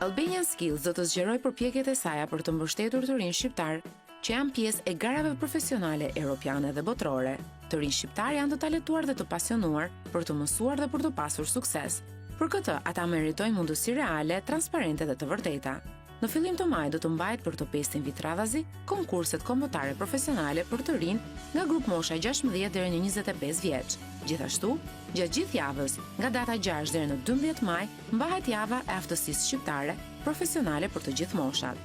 Albanian Skills do të zgjerojë përpjekjet e saj për të mbështetur të rinj shqiptar që janë pjesë e garave profesionale europiane dhe botërore. Të rinj shqiptar janë të talentuar dhe të pasionuar për të mësuar dhe për të pasur sukses. Për këtë, ata meritojnë mundësi reale, transparente dhe të vërteta. Në fillim të maj do të mbahet për të 5 vit radhazi konkurset kombëtare profesionale për të rinj nga grup mosha 16 deri në 25 vjeç. Gjithashtu, gjatë gjithë javës, nga data 6 deri në 12 maj, mbahet java e aftësisë shqiptare profesionale për të gjithë moshat.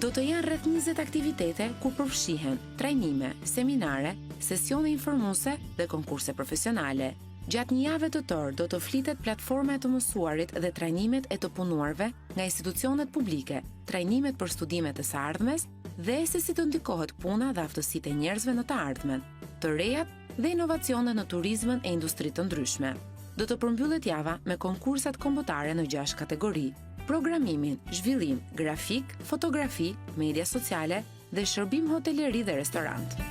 Do të janë rreth 20 aktivitete ku përfshihen trajnime, seminare, sesione informuese dhe konkurse profesionale. Gjatë një jave të tërë do të flitet platforma e të mësuarit dhe trajnimet e të punuarve nga institucionet publike, trajnimet për studimet e së ardhmes dhe se si të ndikohet puna dhe aftësitë e njerëzve në të ardhmen, të rejat dhe inovacionet në turizmën e industritë të ndryshme. Do të përmbyllet java me konkursat kombëtare në 6 kategori: programimin, zhvillim, grafik, fotografi, media sociale dhe shërbim hoteleri dhe restorant.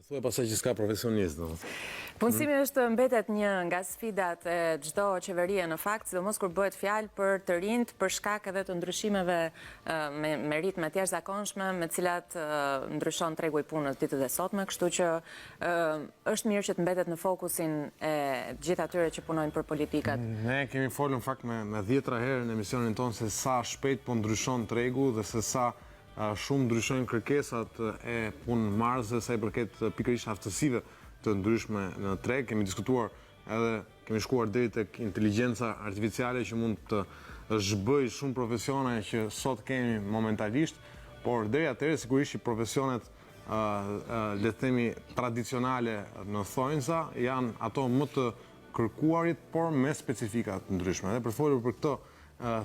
Thuaj pasaj që s'ka profesionist, do. Punësimi është mbetet një nga sfidat e çdo qeverie në fakt, sidomos kur bëhet fjalë për të rinjt për shkak edhe të ndryshimeve me ritme të jashtëzakonshme, me të cilat ndryshon tregu i punës ditët e sotme, kështu që është mirë që të mbetet në fokusin e gjithë atyre që punojnë për politikat. Ne kemi folur në fakt me 10 herë në emisionin tonë se sa shpejt po ndryshon tregu dhe se sa shumë ndryshojnë kërkesat e punëmarrësve sa i përket pikërisht aftësive të ndryshme në treg. Kemi diskutuar edhe kemi shkuar deri tek inteligjenca artificiale që mund të zhbëjë shumë profesione që sot kemi momentalisht, por deri atëherë sigurisht që profesionet le të themi tradicionale në thonjza janë ato më të kërkuarit, por me specifika të ndryshme. Dhe për të folur për këto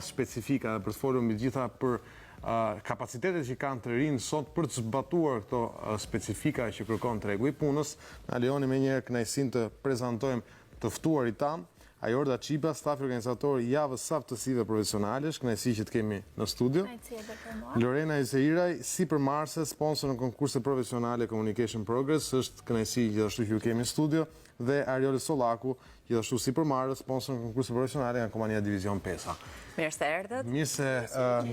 specifika dhe për të folur mbi gjitha për kapacitetet që kanë të rinj sot për të zbatuar këto specifika që kërkon tregu i punës, na lejoni me njëherë kënaqësinë të prezantojmë të ftuarit tan, Ajorda Çipa, stafi organizator i javës së aftësive profesionale, kënaqësi që të kemi në studio. Lorena Iseiraj, sipërmarrëse, sponsor në konkurse profesionale Communication Progress, është kënaqësi gjithashtu që ju kemi në studio, dhe Ariol Sollaku, gjithashtu sipërmarrës, sponsor në konkurse profesionale nga kompania Divizion Pesa. Mirë se erdhët. Mirë se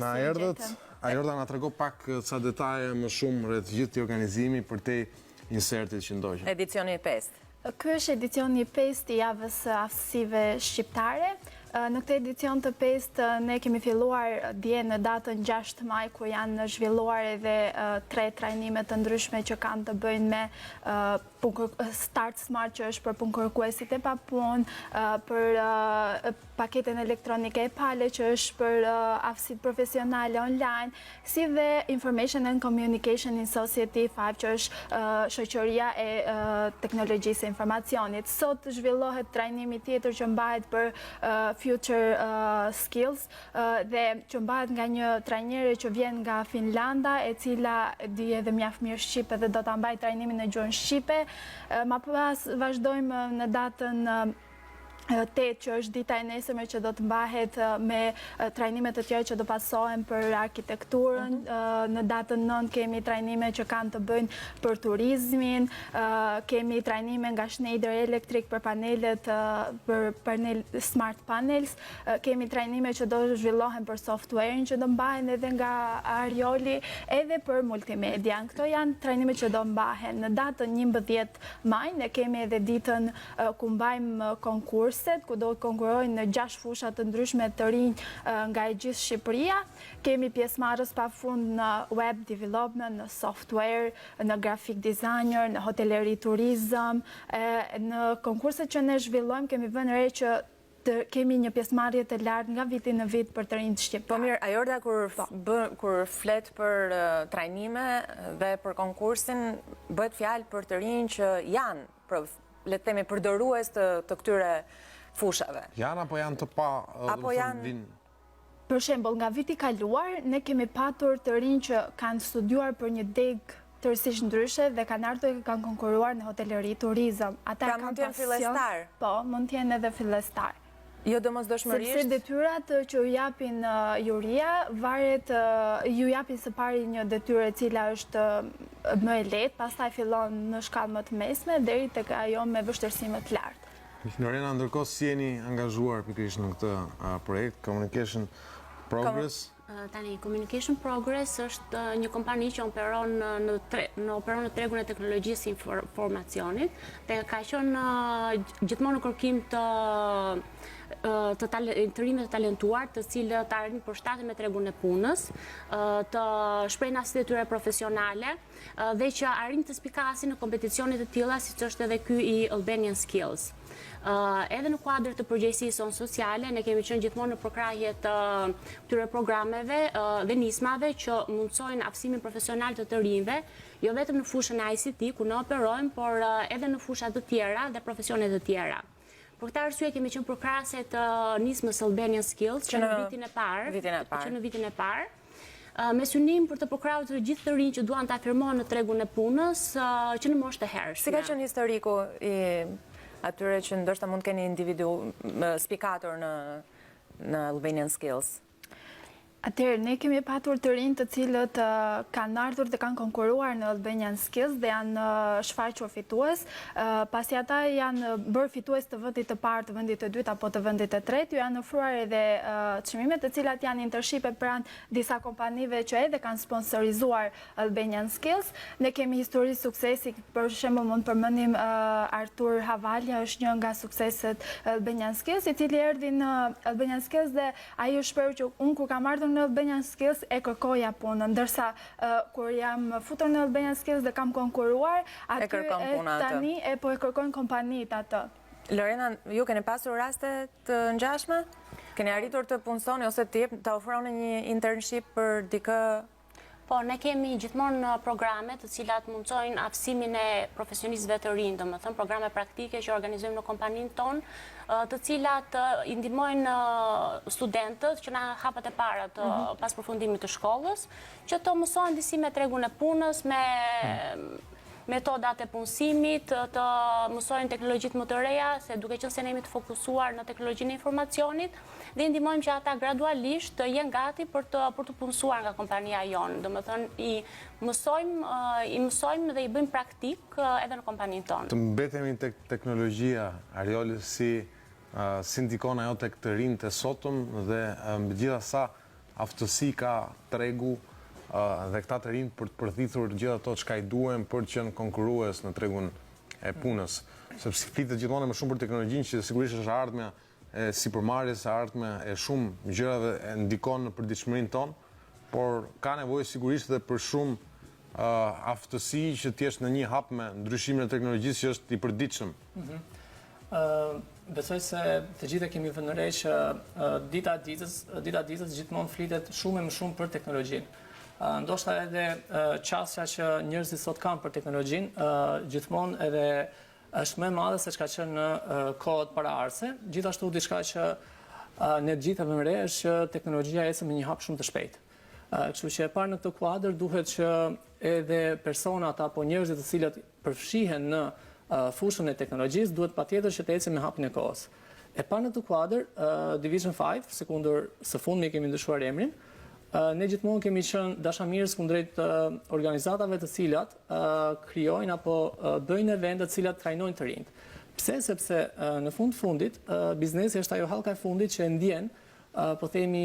na erdhët. Ajorda na trego pak ca detaje më shumë rreth gjithë këtij organizimi për te insertit që ndoqën. Edicioni 5. Ky është edicioni 5 i javës së aftësive shqiptare. Në këtë edicion të 5 ne kemi filluar dje në datën 6 maj, ku janë zhvilluar edhe 3 trajnime të ndryshme që kanë të bëjnë me Start Smart, që është për punëkërkuesit e pa punë, për paketen elektronike e pale, që është për aftësitë profesionale online, si dhe Information and Communication in Society 5, që është shoqëria e teknologjisë e informacionit. Sot zhvillohet trajnimi tjetër që mbahet për Future Skills dhe që mbahet nga një trajnere që vjen nga Finlanda, e cila di edhe mjaft mirë shqipe dhe do ta mbajë trajnimin e gjuhën shqipe. Më pas vazhdojmë në datën 8, që është dita e nesërme, që do të mbahet me trajnime të tjera që do pasohen për arkitekturën. Në datën 9 kemi trajnime që kanë të bëjnë për turizmin, kemi trajnime nga Schneider Electric për panelet, për smart panels, kemi trajnime që do zhvillohen për software-in që do mbahen edhe nga Arioli, edhe për multimedia. Këto janë trajnime që do mbahen. Në datën 11 maj ne kemi edhe ditën ku mbajmë konkurs, ku do të konkurojnë në 6 fushat të ndryshme të rinj nga e gjithë Shqipëria. Kemi pjesëmarrës pafund në web development, në software, në graphic designer, në hoteleri turizëm. Në konkurset që ne zhvillojmë kemi vënë re që kemi një pjesëmarrje të lartë nga viti në vit për të rinjt shqiptar. Po mirë, Ajorda, kur flet për trajnime dhe për konkursin, bëhet fjalë për të rinj që janë, le të themi, përdorues të këtyre fushave. Janë apo janë të pa? Apo janë... Për shembull, nga viti kaluar, ne kemi patur të rinj që kanë studiuar për një degë tërësisht ndryshe dhe kanë ardhur dhe kanë konkuruar në hoteleri turizëm. Pra mund të jenë fillestar? Po, mund të jenë edhe fillestar. Jo domosdoshmërisht? Sepse detyrat që ju japin juria, varet, ju japin së pari një detyrë e cila është më e lehtë, pastaj fillon në shkallë më të mesme deri tek ajo me vështirësi më të lartë. Lorena, ndërkohë si jeni angazhuar pikërisht në këtë projekt Communication Progress? Tani, Communication Progress është një kompani që operon në tregun e teknologjisë informacionit, dhe ka qenë gjithmonë në kërkim të rrinë të talentuar, të cilët arrin përshtaten me tregun e punës, të shprehin aftësitë e tyre profesionale dhe që arrin të spikasin në kompeticionet të tilla siç është edhe ky i Albanian Skills. Edhe në kuadër të përgjegjësisë sociale, ne kemi qenë gjithmonë në përkrahje të këtyre programeve dhe nismave që mundsojnë aftësimin profesional të rinjve, jo vetëm në fushën e ICT ku ne operojmë, por edhe në fusha të tjera dhe profesione të tjera. Për këtë arsye kemi qenë përkrahëse të nismës Albanian Skills që në vitin e parë. Me synim për të përkrahur të gjithë të rinj që duan të afirmohen në tregun e punës që në moshë të hershme. Si ka qenë historiku i atyre që ndoshta mund të keni individu spikator në Albanian Skills? Atëherë, ne kemi patur të rinj të cilët kanë ardhur dhe kanë konkuruar në Albanian Skills dhe janë shfaqur fitues, pasi ata janë bërë fitues të vendit të parë, të vendit të dytë apo të vendit të tretë, ju janë ofruar edhe çmime të cilat janë internshipe pranë disa kompanive që edhe kanë sponsorizuar Albanian Skills. Ne kemi histori suksesi, për shembull mund përmendim Artur Havalja është një nga sukseset Albanian Skills, i cili erdhi në Albanian Skills dhe ai u shpreh që unë kur kam ardhur në Albanian Skills e kërkoja punën, ndërsa kur jam futur në Albanian Skills dhe kam konkuruar, aty tani po e kërkojnë kompanitë atë. Lorena, ju keni pasur raste të ngjashme? Keni arritur të punësoni ose të ofroni një internship për dikë? Po, ne kemi gjithmonë programe të cilat mundsojnë aftësimin e profesionistëve të rinj, domethënë programe praktike që organizojmë në kompaninë tonë, të cilat i ndihmojnë studentët që na hapat e para pas përfundimit të shkollës, që të mësojnë disi me tregun e punës, me metodat e punësimit, të mësojnë teknologjitë më të reja, se duke qenë se ne jemi të fokusuar në teknologjinë e informacionit, dhe ndihmojmë që ata gradualisht të jenë gati për të punësuar nga kompania jonë. Domethënë i mësojmë dhe i bëjmë praktik edhe në kompaninë tonë. Të mbetemi tek teknologjia, Arioli, si ndikon ajo tek të rinjtë e sotëm dhe megjithatë aftësi ka tregu dhe këta të rinj për të përdhitur gjithë ato çka i duhen për të qenë konkurrues në tregun e punës. Sepse flitet gjithmonë më shumë për teknologjinë që sigurisht është ardhmja e sipërmarrjes, ardhmja e shumë gjërave e ndikon në përditshmërinë tonë, por ka nevojë sigurisht edhe për shumë aftësi që të jesh në një hap me ndryshimin e teknologjisë që është i përditshëm. Besoj se të gjithë kemi vënë re që dita ditës gjithmonë flitet shumë e më shumë për teknologjinë. Ndoshta edhe qasja që njerëzit sot kanë për teknologjinë, gjithmonë edhe është më e madhe se çka qenë në kohët paraardhëse. Gjithashtu diçka që ne gjithë vëmë re është që teknologjia ecën me një hap shumë të shpejtë. Kështu që e parë në këtë kuadër duhet që edhe personat apo njerëzit të cilët përfshihen në fushën e teknologjisë duhet patjetër që të ecën me hapin e kohës. E parë në këtë kuadër, Division 5, sekundër së fundmi kemi ndryshuar emrin, ne gjithmonë kemi qenë dashamirës kundrejt organizatave të cilat krijojnë apo bëjnë evente të cilat trajnojnë të rinjt. Pse? Sepse në fundit biznesi është ajo hallka e fundit që e ndjen, po themi,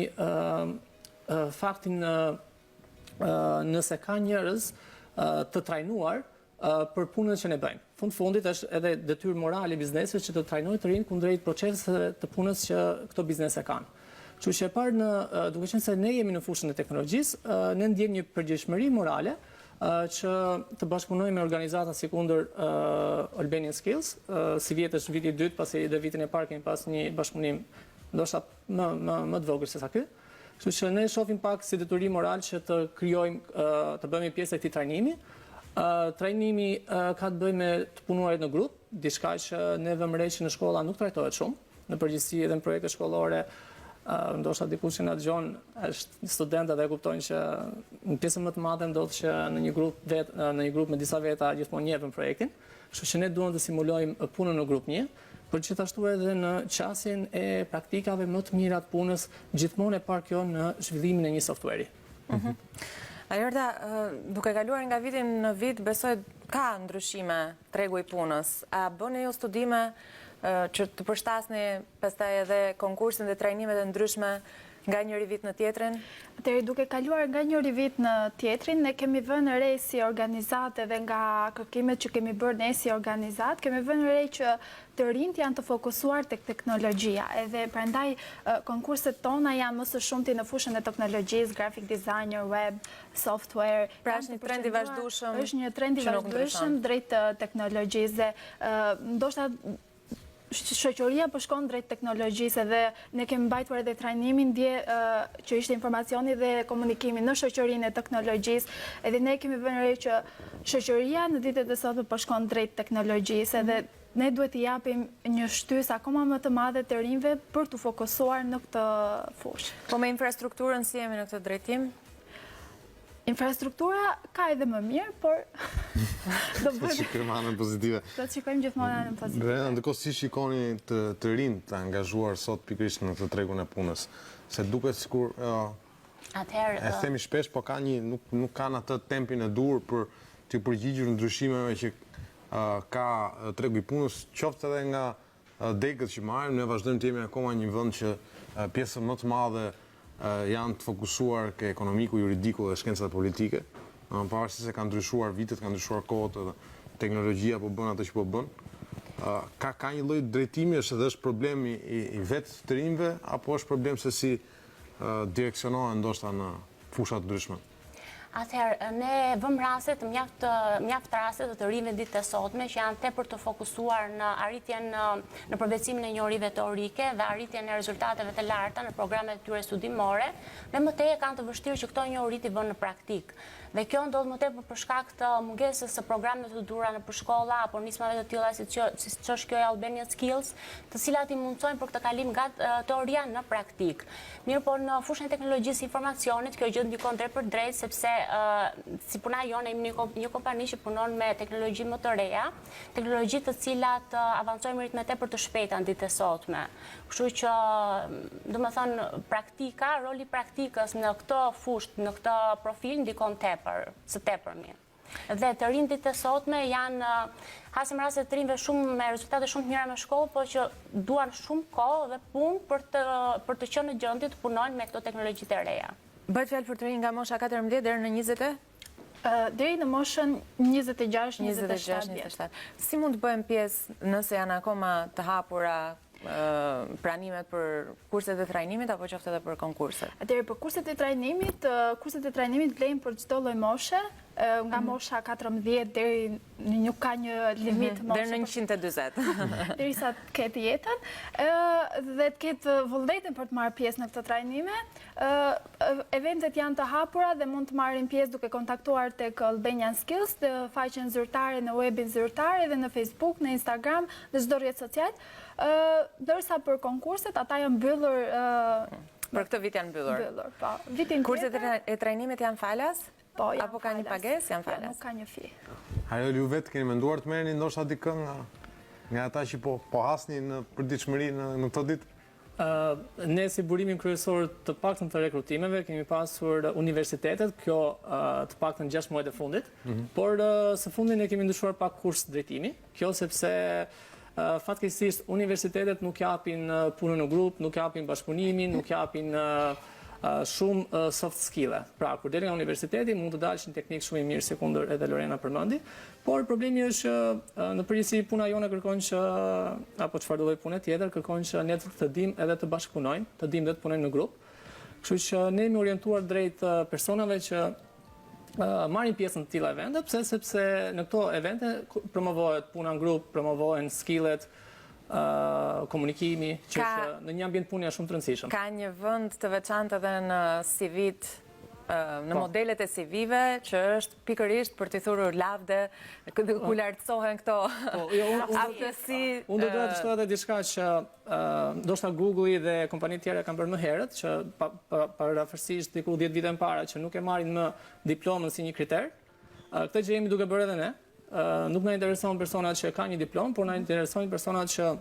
faktin nëse ka njerëz të trajnuar për punën që ne bëjmë. Fundit është edhe detyrë morale e biznesit që të trajnojë të rinjt kundrejt proceseve të punës që këto biznese kanë. Kështu që e parë duke qenë se ne jemi në fushën e teknologjisë, ne ndjejmë një përgjegjësi morale që të bashkëpunojmë me organizata si kundër Albanian Skills, si vjet është viti i dytë, pasi edhe vitin e parë kemi pas një bashkëpunim ndoshta më të vogël se sa ky. Kështu që ne shohim pak si detyrim moral që të krijojmë, të bëhemi pjesë e këtij trajnimi. Trajnimi ka të bëjë me të punuarit në grup, diçka që ne vëmë re që në shkolla nuk trajtohet shumë, në përgjithësi edhe në projekte shkollore. Ndoshta dikush që na dëgjon është student dhe kuptojnë që në pjesën më të madhe ndodh që në një grup me disa veta gjithmonë njehën projektin, kështu që ne duam të simulojmë punën në grup një, por gjithashtu edhe në qasjen e praktikave më të mira të punës, gjithmonë e parë kjo në zhvillimin e një software-i. Ajerda, duke kaluar nga vitin në vit, besoj ka ndryshime tregu i punës. A bëni ju studime që të përshtasni pastaj edhe konkursin dhe trajnimet e ndryshme nga njëri vit në tjetrin? Atëherë, duke kaluar nga njëri vit në tjetrin, ne kemi vënë re si organizat edhe nga kërkimet që kemi bërë ne si organizat, kemi vënë re që të rinjt janë të fokusuar tek teknologjia, edhe prandaj konkurset tona janë më së shumti në fushën e teknologjisë, graphic designer, web, software. Pra është një trend i vazhdueshëm. Është një trend i vazhdueshëm drejt teknologjisë dhe ndoshta shoqëria po shkon drejt teknologjisë dhe ne kemi mbajtur edhe trajnimin dje që ishte informacioni dhe komunikimi në shoqërinë e teknologjisë, edhe ne kemi vënë re që shoqëria në ditët e sotme po shkon drejt teknologjisë edhe ne duhet t'i japim një shtysë akoma më të madhe të rinjve për të fokusuar në këtë fushë. Po me infrastrukturën si jemi në këtë drejtim? Infrastruktura ka edhe më mirë, por do të shikojmë anën pozitive. Do të shikojmë gjithmonë anën pozitive. Brenda, ndërkohë si shikoni të rinj të angazhuar sot pikërisht në këtë tregun e punës? Se duket sikur e themi shpesh, po ka nuk kanë atë tempin e dur për të përgjigjur ndryshimeve që ka tregu i punës, qoftë edhe nga degët që marrim, ne vazhdojmë të jemi akoma një vend që pjesën më të madhe janë të fokusuar ke ekonomiku, juridiku dhe shkencat politike. Pavarësisht se kanë ndryshuar vitet, kanë ndryshuar kohët edhe teknologjia po bën atë që po bën. Ka një lloj drejtimi, është problemi i vetë të rinjve, apo është problem se si direksionohen ndoshta në fusha të ndryshme? Atëherë, ne vëmë raste të mjaft raste të rinjve ditët e sotme që janë tepër të fokusuar në arritjen në përvecimin e njohurive teorike dhe arritjen e rezultateve të larta në programet e tyre studimore, dhe më tej kanë të vështirë që këto njohuri t'i vënë në praktik. Dhe kjo ndodh më tepër për shkak të mungesës së programeve të dhura në përshkolla apo nismave të tilla siç është kjo e Albania Skills, të cilat i mundsojnë për këtë kalim nga teoria në praktik. Mirë, po në fushën e teknologjisë informacionit kjo gjë ndikon drejt për drejt sepse si puna jonë jemi një kompani që punon me teknologji më të reja, teknologji të cilat avancojnë ritme tepër të shpejta në ditët e sotme. Kështu që, domethënë, praktika, roli praktikës në këtë fushë, në këtë profil ndikon së tepërmi. Dhe të rinjt ditët e sotme janë hasim raste të rinjve shumë me rezultate shumë të mira me shkollë, po që duan shumë kohë dhe punë për të qenë në gjendje të punojnë me këto teknologjitë e reja. Bëhet fjalë për të rinj nga mosha 14 deri në 20? Deri në moshën 26-27 vjeç. Si mund të bëjmë pjesë nëse janë akoma të hapura pranimet për kurset e trajnimit apo qoftë edhe për konkurset? Atëherë për kurset e trajnimit vlen për çdo lloj moshe, nga mosha 14 deri nuk ka një limit moshe. Deri në 140. Derisa të ketë jetën dhe të ketë vullnetin për të marrë pjesë në këtë trajnime. Eventet janë të hapura dhe mund të marrin pjesë duke kontaktuar tek Albanian Skills, në faqen zyrtare në webin zyrtar edhe në Facebook, në Instagram dhe çdo rrjet social. Ndërsa për konkurset ata janë mbyllur. Për këtë vit janë mbyllur. Po. Kurset e trajnimit janë falas? Po, janë. Apo ka një pagesë, janë falas? Nuk ka një fi. Ajo ju vetë keni menduar të merrni ndoshta dikë nga ata që po hasni në përditshmëri në këtë ditë? Ne si burimin kryesor të paktën të rekrutimeve kemi pasur universitetet, kjo të paktën 6 muajt e fundit, por së fundi ne kemi ndryshuar pak kurs drejtimi, kjo sepse fatkeqësisht universitetet nuk japin punën në grup, nuk japin bashkëpunimin, nuk japin shumë soft skill-e. Pra, kur deri nga universiteti mund të dalësh një teknik shumë i mirë, si kundër edhe Lorena përmendi, por problemi është që në përgjithësi puna jone kërkon që apo çfarëdo lloj pune tjetër kërkon që ne të dimë edhe të bashkëpunojmë, të dimë dhe të punojmë në grup. Kështu që ne jemi orientuar drejt personave që marrin pjesë në të tilla evente, sepse në këto evente promovohet puna në grup, promovohen skillet, komunikimi, që në një ambient pune është shumë të rëndësishëm. Ka një vend të veçantë edhe në CV-t, në modelet e CV-ve, që është pikërisht për t'i thurur lavde, ku lartësohen këto aftësi. Unë do doja të shtoj edhe diçka që ndoshta Google dhe kompanitë tjera kanë bërë më herët, që parafërsisht diku 10 vite më para, që nuk e marrin më diplomën si një kriter. Këtë gjë jemi duke bërë edhe ne. Nuk na intereson personat që kanë një diplomë, por na interesojnë personat që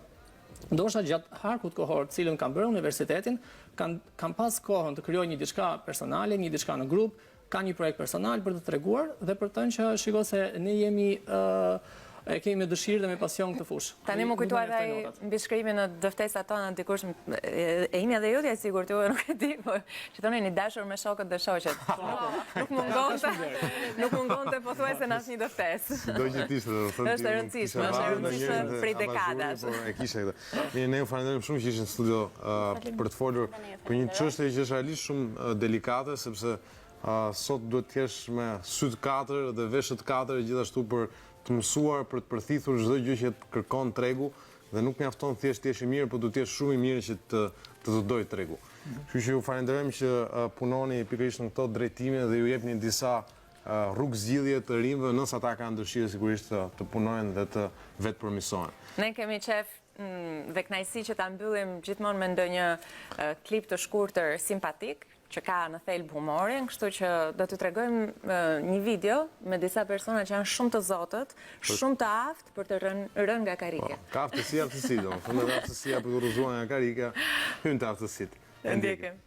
ndoshta gjatë harkut kohor të cilën kanë bërë universitetin, kanë pas kohën të krijojnë një diçka personale, një diçka në grup, ka një projekt personal për të treguar dhe për të thënë që shiko se ne jemi e kemi me dëshirë dhe me pasion këtë fushë. Tani më kujtuar ai mbi shkrimin në dëftesat tona dikush e imja dhe jotja sigurt ju nuk e di, po që thonin i dashur me shokët dhe shoqet. Nuk mungonte pothuajse në asnjë dëftesë. Do që t'ishte, Është e rëndësishme, prej dekadash. E kishe këtë. Ne ju falenderojmë shumë që ishin në studio për të folur për një çështje që është realisht shumë delikate, sepse sot duhet të jesh me sy të katër dhe veshët të katër, gjithashtu për të mësuar, për të përthithur çdo gjë që të kërkon tregu dhe nuk mjafton thjesht të jesh i mirë, por duhet të jesh shumë i mirë që të dojë tregu. Kështu që ju falenderojmë që punoni pikërisht në këto drejtime dhe ju jepni disa rrugë zgjidhje të rinjve nëse ata kanë dëshirë sigurisht të punojnë dhe të vetë përmirësohen. Ne kemi qef dhe kënaqësi që ta mbyllim gjithmonë me ndonjë klip të shkurtër simpatik, që ka në thelb humorin, kështu që do t'ju tregojmë një video me disa persona që janë shumë të zotët, shumë të aftë për të rënë nga karike. Ka aftësi, do. Fundë aftësia për të rrëzuar nga karika, hyn të aftësit. E ndjekim.